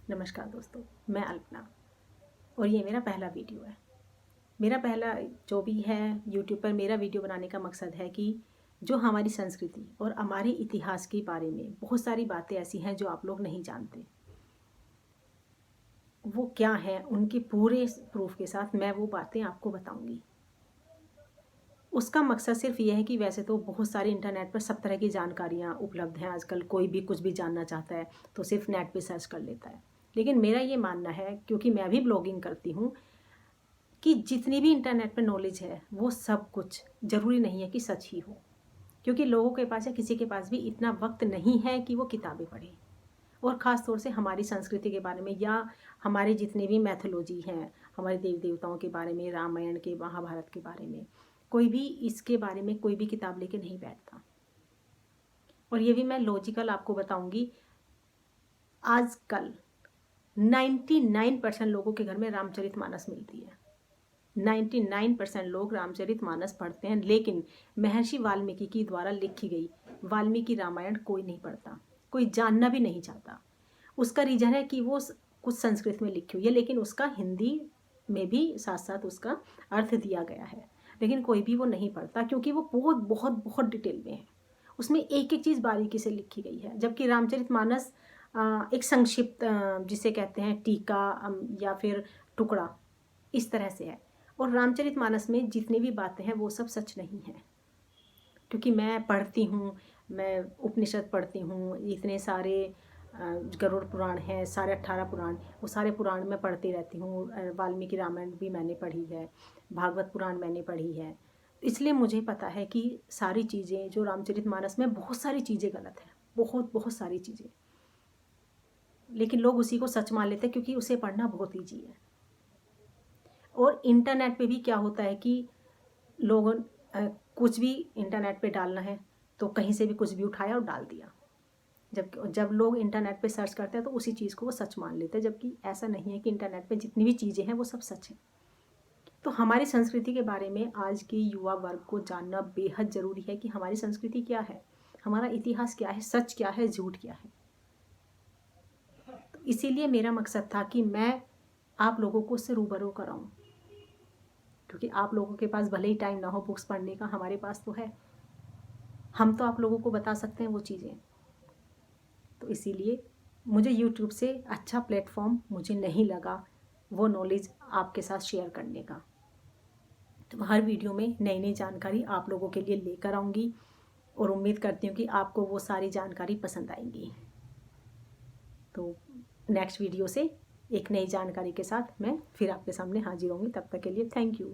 नमस्कार दोस्तों, मैं अल्पना और ये मेरा पहला वीडियो है। मेरा पहला जो भी है यूट्यूब पर मेरा वीडियो बनाने का मकसद है कि जो हमारी संस्कृति और हमारे इतिहास के बारे में बहुत सारी बातें ऐसी हैं जो आप लोग नहीं जानते। वो क्या है, उनके पूरे प्रूफ के साथ मैं वो बातें आपको बताऊंगी। उसका मकसद सिर्फ ये है कि वैसे तो बहुत सारे इंटरनेट पर सब तरह की जानकारियाँ उपलब्ध हैं। आजकल कोई भी कुछ भी जानना चाहता है तो सिर्फ नेट पे सर्च कर लेता है। लेकिन मेरा ये मानना है, क्योंकि मैं भी ब्लॉगिंग करती हूँ, कि जितनी भी इंटरनेट पर नॉलेज है वो सब कुछ ज़रूरी नहीं है कि सच ही हो। क्योंकि लोगों के पास या किसी के पास भी इतना वक्त नहीं है कि वो किताबें पढ़ें। और ख़ास तौर से हमारी संस्कृति के बारे में या हमारे जितने भी मैथोलॉजी हैं, हमारे देव देवताओं के बारे में, रामायण के, महाभारत के बारे में, कोई भी इसके बारे में कोई भी किताब लेके नहीं बैठता। और ये भी मैं लॉजिकल आपको बताऊंगी। आजकल 99% लोगों के घर में रामचरितमानस मिलती है। 99% लोग रामचरितमानस पढ़ते हैं, लेकिन महर्षि वाल्मीकि की द्वारा लिखी गई वाल्मीकि रामायण कोई नहीं पढ़ता, कोई जानना भी नहीं चाहता। उसका रीज़न है कि वो कुछ संस्कृत में लिखी हुई है, लेकिन उसका हिंदी में भी साथ साथ उसका अर्थ दिया गया है, लेकिन कोई भी वो नहीं पढ़ता क्योंकि वो बहुत बहुत बहुत डिटेल में है। उसमें एक एक चीज़ बारीकी से लिखी गई है। जबकि रामचरितमानस एक संक्षिप्त, जिसे कहते हैं टीका या फिर टुकड़ा, इस तरह से है। और रामचरितमानस में जितनी भी बातें हैं वो सब सच नहीं है। क्योंकि मैं पढ़ती हूँ, मैं उपनिषद पढ़ती हूँ, इतने सारे गरुड़ पुराण हैं, सारे 18 पुराण, वो सारे पुराण मैं पढ़ती रहती हूँ। वाल्मीकि रामायण भी मैंने पढ़ी है, भागवत पुराण मैंने पढ़ी है। इसलिए मुझे पता है कि सारी चीज़ें जो रामचरितमानस में, बहुत सारी चीज़ें गलत हैं, बहुत बहुत सारी चीज़ें। लेकिन लोग उसी को सच मान लेते हैं क्योंकि उसे पढ़ना बहुत ईजी है। और इंटरनेट पे भी क्या होता है कि लोगों कुछ भी इंटरनेट पे डालना है तो कहीं से भी कुछ भी उठाया और डाल दिया। जब लोग इंटरनेट पे सर्च करते हैं तो उसी चीज़ को वो सच मान लेते हैं, जबकि ऐसा नहीं है कि इंटरनेट पे जितनी भी चीज़ें हैं वो सब सच है। तो हमारी संस्कृति के बारे में आज के युवा वर्ग को जानना बेहद ज़रूरी है कि हमारी संस्कृति क्या है, हमारा इतिहास क्या है, सच क्या है, झूठ क्या है। तो इसीलिए मेरा मकसद था कि मैं आप लोगों को उससे रूबरू कराऊँ, क्योंकि आप लोगों के पास भले ही टाइम ना हो बुक्स पढ़ने का, हमारे पास तो है। हम तो आप लोगों को बता सकते हैं वो चीज़ें। तो इसीलिए मुझे यूट्यूब से अच्छा प्लेटफॉर्म मुझे नहीं लगा वो नॉलेज आपके साथ शेयर करने का। तो हर वीडियो में नई नई जानकारी आप लोगों के लिए लेकर आऊँगी और उम्मीद करती हूँ कि आपको वो सारी जानकारी पसंद आएंगी। तो नेक्स्ट वीडियो से एक नई जानकारी के साथ मैं फिर आपके सामने हाजिर होंगी। तब तक के लिए थैंक यू।